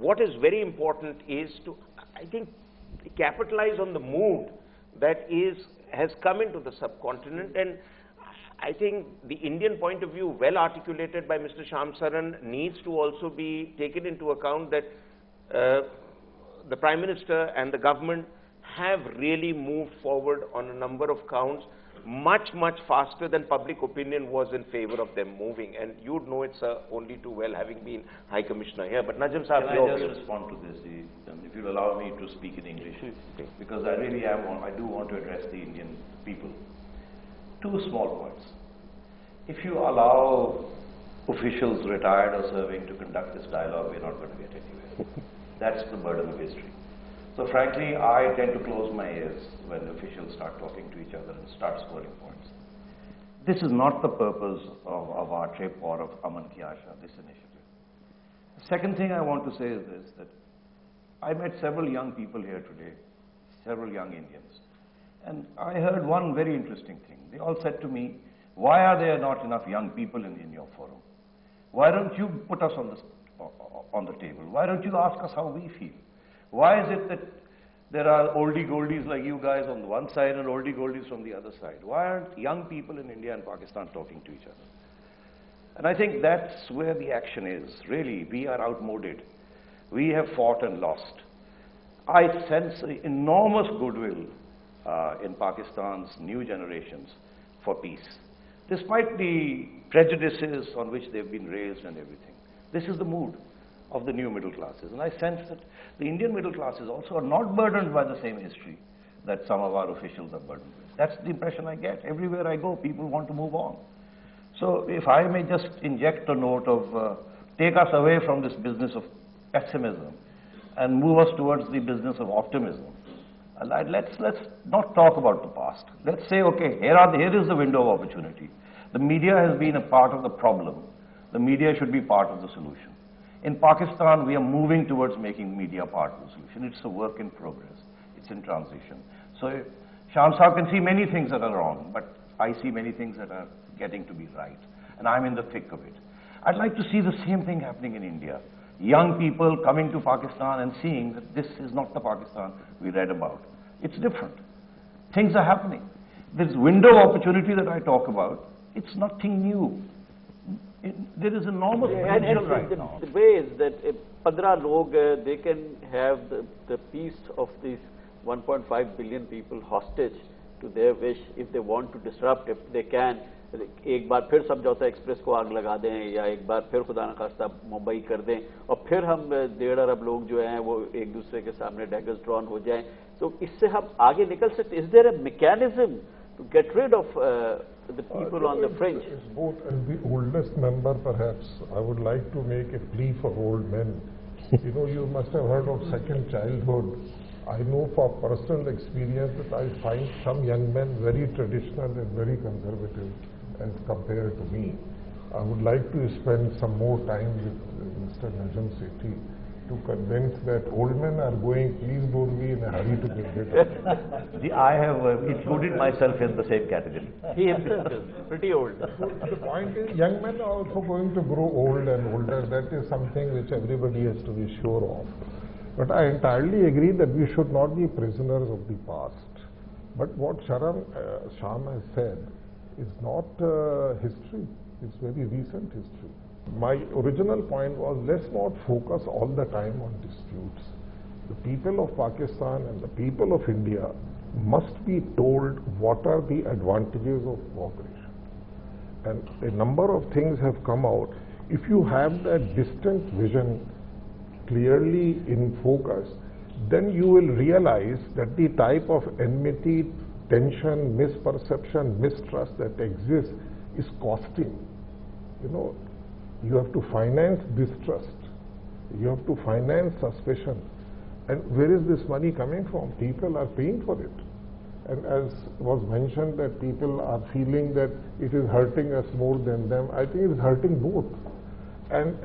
what is very important is to, I think, capitalize on the mood that has come into the subcontinent. And I think the Indian point of view, well articulated by Mr. Shamsaran, needs to also be taken into account that the Prime Minister and the government have really moved forward on a number of counts much, much faster than public opinion was in favor of them moving. And you'd know it's only too well, having been High Commissioner here. But Najam Sahib, can I just respond to this, if you'll allow me to speak in English? Because I really I do want to address the Indian people. Two small points. If you allow officials retired or serving to conduct this dialogue, we're not going to get anywhere. That's the burden of history. So frankly, I tend to close my ears when officials start talking to each other and start scoring points. This is not the purpose of our trip or of Aman Ki Asha, this initiative. The second thing I want to say is this, that I met several young people here today, several young Indians, and I heard one very interesting thing. They all said to me, why are there not enough young people in your forum? Why don't you put us on the table? Why don't you ask us how we feel? Why is it that there are oldie goldies like you guys on the one side and oldie goldies from the other side? Why aren't young people in India and Pakistan talking to each other? And I think that's where the action is. Really, we are outmoded. We have fought and lost. I sense enormous goodwill in Pakistan's new generations for peace, despite the prejudices on which they've been raised and everything. This is the mood of the new middle classes. And I sense that the Indian middle classes also are not burdened by the same history that some of our officials are burdened with. That's the impression I get. Everywhere I go, people want to move on. So if I may just inject a note of take us away from this business of pessimism and move us towards the business of optimism. Let's not talk about the past. Let's say, okay, here is the window of opportunity. The media has been a part of the problem. The media should be part of the solution. In Pakistan, we are moving towards making media part of the solution. It's a work in progress. It's in transition. So Sham Saab can see many things that are wrong, but I see many things that are getting to be right. And I'm in the thick of it. I'd like to see the same thing happening in India. Young people coming to Pakistan and seeing that this is not the Pakistan we read about. It's different. Things are happening. This window of opportunity that I talk about, it's nothing new. There is enormous potential right now. The way is that 15 log, they can have the peace of these 1.5 billion people hostage to their wish. If they want to disrupt, if they can, एक बार फिर समझौता express को आग लगा दें या एक बार फिर खुदा न खास्ता मुंबई कर दें और फिर हम 1.5 अरब लोग जो हैं वो एक दूसरे के सामने डैगर्स ड्रॉन हो जाएं, तो इससे हम आगे निकल सकते. Is there a mechanism to get rid of the people on the fringe? Both, as the oldest member, perhaps I would like to make a plea for old men. You know, you must have heard of second childhood. I know for personal experience that I find some young men very traditional and very conservative as compared to me. I would like to spend some more time with Mr. Najam Sethi to convince that old men are going, please don't be in a hurry to get rid of them. See, I have included myself in the same category. He himself is pretty old. The point is, young men are also going to grow old and older. That is something which everybody has to be sure of. But I entirely agree that we should not be prisoners of the past. But what Sham has said is not history. It's very recent history. My original point was, let's not focus all the time on disputes. The people of Pakistan and the people of India must be told what are the advantages of cooperation. And a number of things have come out. If you have that distant vision clearly in focus, then you will realize that the type of enmity, tension, misperception, mistrust that exists is costing. You know, you have to finance distrust. You have to finance suspicion. And where is this money coming from? People are paying for it. And as was mentioned that people are feeling that it is hurting us more than them, I think it is hurting both. And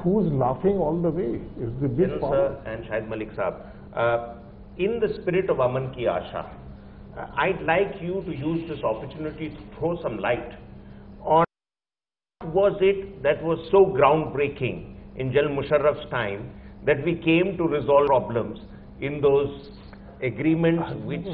who's laughing all the way? Is the big power. Sir and Shahid Malik Saab, in the spirit of Aman Ki Asha, I'd like you to use this opportunity to throw some light on what was it that was so groundbreaking in General Musharraf's time that we came to resolve problems in those agreements which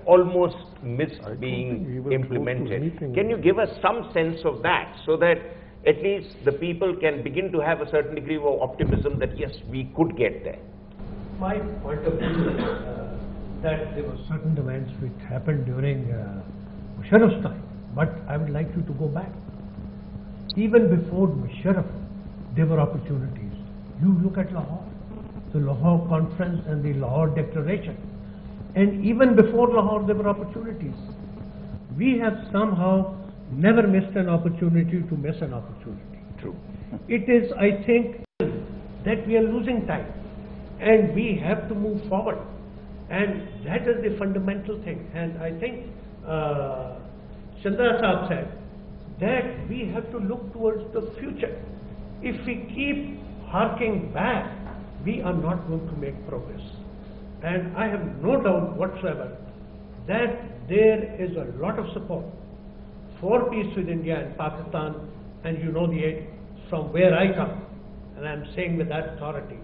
almost missed being implemented. Can you give us some sense of that, so that at least the people can begin to have a certain degree of optimism that yes, we could get there? My point of view is that there were certain events which happened during Musharraf's time, but I would like you to go back. Even before Musharraf, there were opportunities. You look at Lahore, the Lahore Conference and the Lahore Declaration. And even before Lahore, there were opportunities. We have somehow never missed an opportunity to miss an opportunity. True. It is, I think, that we are losing time and we have to move forward. And that is the fundamental thing. And I think Chandra Saab said that we have to look towards the future. If we keep harking back, we are not going to make progress. And I have no doubt whatsoever that there is a lot of support for peace with India and Pakistan, and you know from where I come, and I am saying with that authority,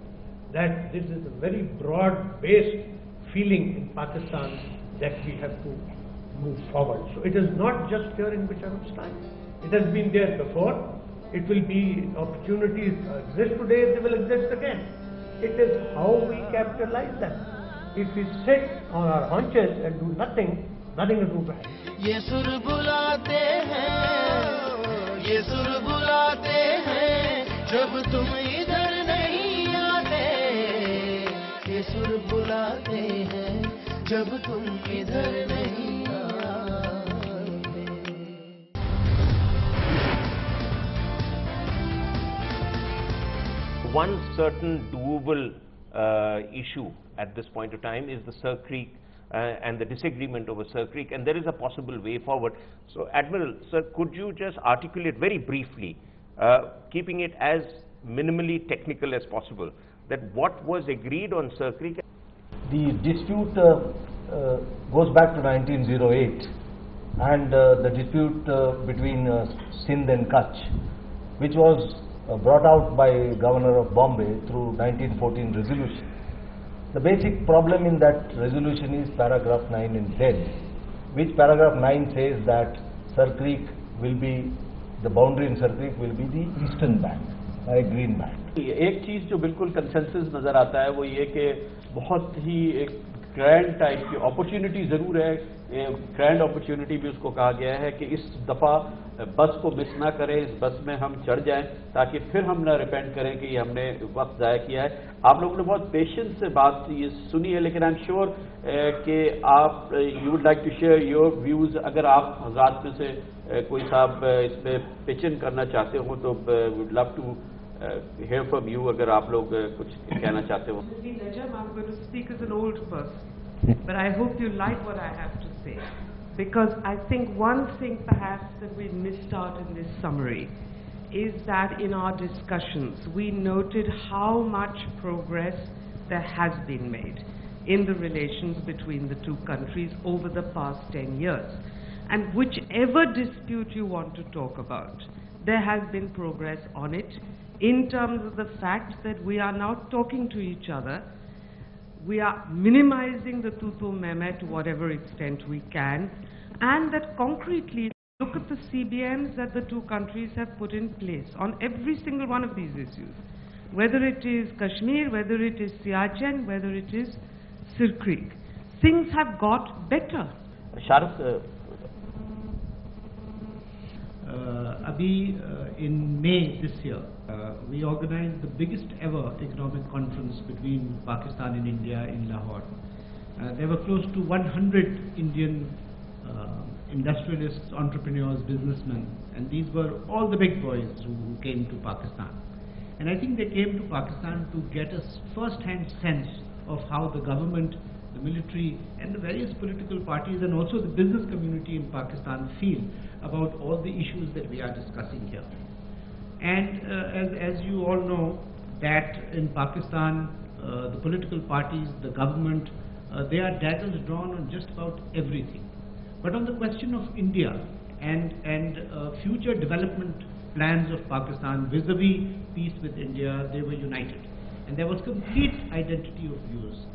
that this is a very broad-based feeling in Pakistan that we have to move forward. So it is not just here in Musharraf's time. It has been there before. It will be, opportunities exist today, they will exist again. It is how we capitalize them. If we sit on our haunches and do nothing, nothing is going to happen. ये सुर बुलाते हैं, ये सुर बुलाते हैं, जब तुम इधर नहीं आते। ये सुर बुलाते हैं, जब तुम इधर नहीं आते। One certain doable issue at this point of time is the Sir Creek and the disagreement over Sir Creek, and there is a possible way forward. So, Admiral, sir, could you just articulate very briefly, keeping it as minimally technical as possible, that what was agreed on Sir Creek? The dispute goes back to 1908, and the dispute between Sindh and Kutch, which was brought out by Governor of Bombay through 1914 resolution. The basic problem in that resolution is paragraph 9 and 10, which paragraph 9 says that Sir Creek will be, the boundary in Sir Creek will be the eastern bank, green bank. एक चीज़ जो बिल्कुल consensus नज़र आता है वो ये कि बहुत ही एक ग्रैंड टाइप की अपॉर्चुनिटी ज़रूर है, ग्रैंड अपॉर्चुनिटी भी उसको कहा गया है कि इस दफ़ा बस को मिस ना करें, इस बस में हम चढ़ जाएं ताकि फिर हम ना रिपेंट करें कि हमने वक्त ज़ाया किया है। आप लोगों ने बहुत पेशेंस से बात ये सुनी है, लेकिन आई एम श्योर कि आप you would like to share your views. अगर आप हज़रात में से कोई साहब इस पर पिच इन करना चाहते हो तो would love to hear from you, अगर आप लोग कुछ कहना चाहते हो। I'm going to speak as an old person, but I hope you like what I have to say, because I think one thing perhaps that we missed out in this summary is that in our discussions we noted how much progress there has been made in the relations between the two countries over the past 10 years. And whichever dispute you want to talk about, there has been progress on it, in terms of the fact that we are now talking to each other, we are minimizing the tutu meme to whatever extent we can, and that concretely look at the CBMs that the two countries have put in place on every single one of these issues, whether it is Kashmir, whether it is Siachen, whether it is Sir Creek. Things have got better. In May this year, we organized the biggest ever economic conference between Pakistan and India in Lahore. There were close to 100 Indian industrialists, entrepreneurs, businessmen, and these were all the big boys who came to Pakistan. And I think they came to Pakistan to get a first-hand sense of how the government, the military, and the various political parties, and also the business community in Pakistan feel about all the issues that we are discussing here. And as you all know, that in Pakistan, the political parties, the government, they are daggers drawn on just about everything. But on the question of India and future development plans of Pakistan vis-a-vis peace with India, they were united. And there was complete identity of views.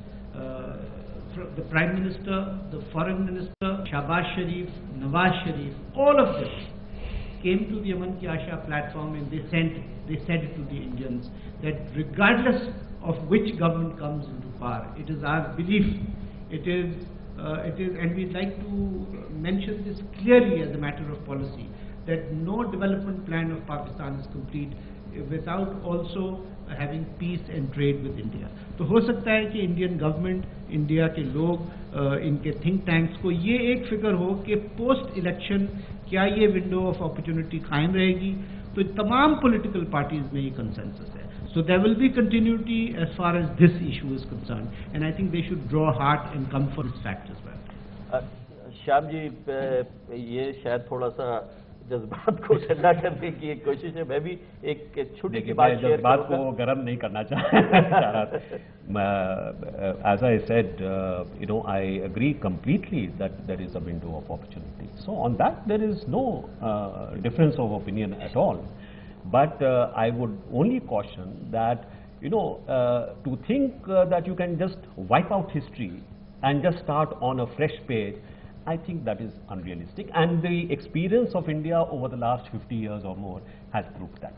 The Prime Minister, the Foreign Minister, Shahbaz Sharif, Nawaz Sharif, all of them came to the Aman Ki Asha platform, and they said to the Indians that regardless of which government comes into power, it is our belief, and we'd like to mention this clearly as a matter of policy, that no development plan of Pakistan is complete without also having peace and trade with India. तो हो सकता है कि Indian government, India के लोग, इनके think tanks को ये एक फिक्र हो कि पोस्ट इलेक्शन क्या ये विंडो ऑफ अपॉर्चुनिटी कायम रहेगी. तो तमाम पॉलिटिकल पार्टीज में ये कंसेंसस है. So there will be continuity as far as this issue is concerned, and I think they should draw heart and come for this fact as well. Shyam ji, ये शायद थोड़ा सा जज्बात को ठंडा करने की एक कोशिश है. मैं भी एक छोटी सी बात शेयर जज्बात को गर्म नहीं करना चाह रहा. As I said, I agree completely that there is a window of opportunity. So on that there is no difference of opinion at all. But I would only caution that, to think that you can just wipe out history and just start on a fresh page, I think that is unrealistic. And the experience of India over the last 50 years or more has proved that.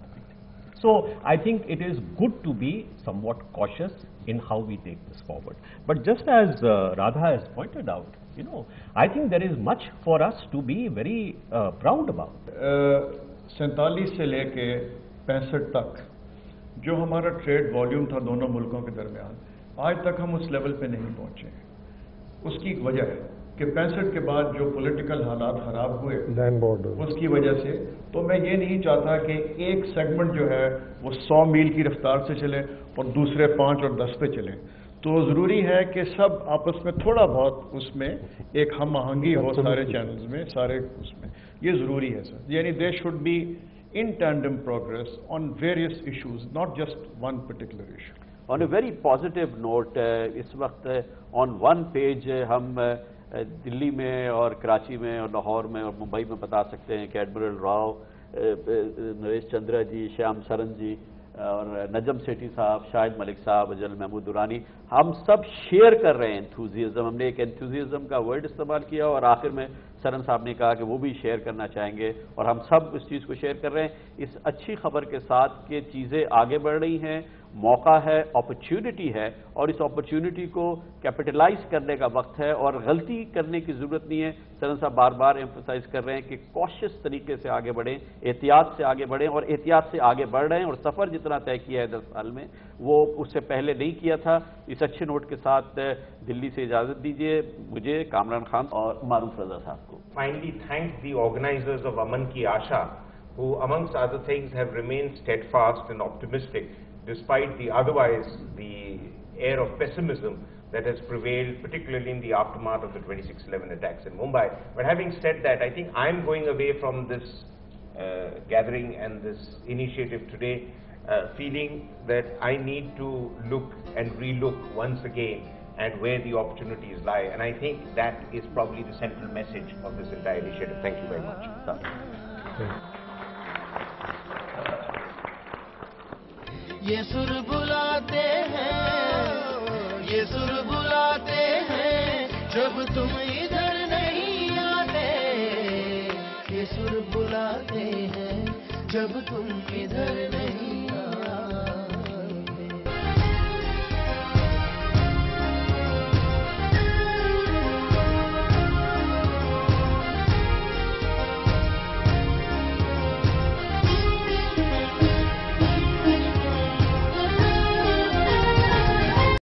So I think it is good to be somewhat cautious in how we take this forward. But just as Radha has pointed out, I think there is much for us to be very proud about. 47 से लेके 65 तक जो हमारा trade volume था दोनों मुल्कों के दरमियान, आज तक हम उस लेवल पे नहीं पहुंचे. उसकी एक वजह है कि 65 के बाद जो पॉलिटिकल हालात ख़राब हुए लैंड बॉर्डर, उसकी वजह से. तो मैं ये नहीं चाहता कि एक सेगमेंट जो है वो 100 मील की रफ्तार से चले और दूसरे 5 और 10 पे चले. तो ज़रूरी है कि सब आपस में थोड़ा बहुत उसमें एक हम आहंगी हो सारे चैनल्स में, सारे उसमें. ये ज़रूरी है सर. यानी there should be in tandem progress on various issues, not just one particular issue. On a very positive note, इस वक्त ऑन वन पेज हम दिल्ली में और कराची में और लाहौर में और मुंबई में बता सकते हैं कि एडमिरल राव, नरेश चंद्रा जी, श्याम सरन जी और नजम सेठी साहब, शाहिद मलिक साहब, अजल महमूद दुरानी, हम सब शेयर कर रहे हैं एंथुजियाज्म. हमने एक एंथुजियाज्म का वर्ड इस्तेमाल किया और आखिर में सरन साहब ने कहा कि वो भी शेयर करना चाहेंगे और हम सब इस चीज़ को शेयर कर रहे हैं इस अच्छी खबर के साथ कि चीज़ें आगे बढ़ रही हैं, मौका है, अपॉर्चुनिटी है और इस अपॉर्चुनिटी को कैपिटलाइज करने का वक्त है और गलती करने की ज़रूरत नहीं है. सरन साहब बार बार एम्फसाइज कर रहे हैं कि कॉशियस तरीके से आगे बढ़ें, एहतियात से आगे बढ़ें और एहतियात से आगे बढ़ रहे हैं और सफ़र जितना तय किया है 10 साल में वो उससे पहले नहीं किया था. इस अच्छे नोट के साथ दिल्ली से इजाज़त दीजिए मुझे, कामरान खान और मारूफ रजा साहब को. Finally thank the organizers of Aman Ki Asha, who amongst other things have remained steadfast and optimistic despite the air of pessimism that has prevailed, particularly in the aftermath of the 26/11 attacks in Mumbai. But having said that, I think I'm going away from this gathering and this initiative today feeling that I need to look and relook once again at where the opportunities lie, and I think that is probably the central message of this entire initiative. Thank you very much. ये सुर बुलाते हैं, ये सुर बुलाते हैं, जब तुम इधर नहीं आते. ये सुर बुलाते हैं, जब तुम इधर नहीं